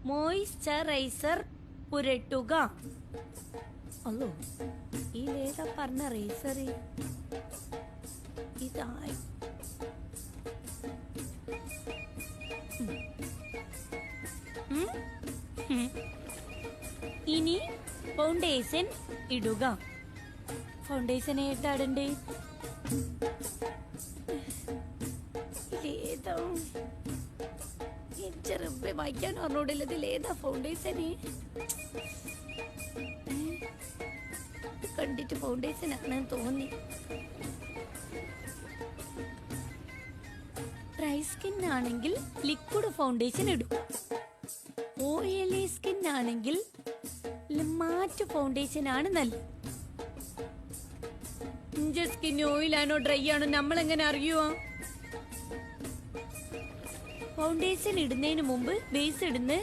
Moisturiser പുരട്ടുക. അല്ലോ ഇതേതാ പറഞ്ഞ റേസർ? ഇതായി. ഇനി ഫൗണ്ടേഷൻ ഇടുക. ഫൗണ്ടേഷൻ ഏതാടണ്ടേ? ഇതേതാ? ചെറുപ്പ വായിക്കാൻ പറഞ്ഞോടില്ല. ഇതിലേതാ ഫൗണ്ടേഷന്? കണ്ടിട്ട് ഫൗണ്ടേഷൻ ആണെന്ന് തോന്നി. ഡ്രൈ സ്കിൻ ആണെങ്കിൽ ലിക്വിഡ് ഫൗണ്ടേഷൻ ഇടുക. ഓയിലി സ്കിൻ ആണെങ്കിൽ മാറ്റ് ഫൗണ്ടേഷൻ ആണ് നല്ലത്. സ്കിൻ ഓയിലാണോ ഡ്രൈ ആണോ നമ്മൾ എങ്ങനെ അറിയുവോ? ഫൗണ്ടേഷൻ ഇടുന്നതിന് മുമ്പ് ബേസ് ഇടുന്ന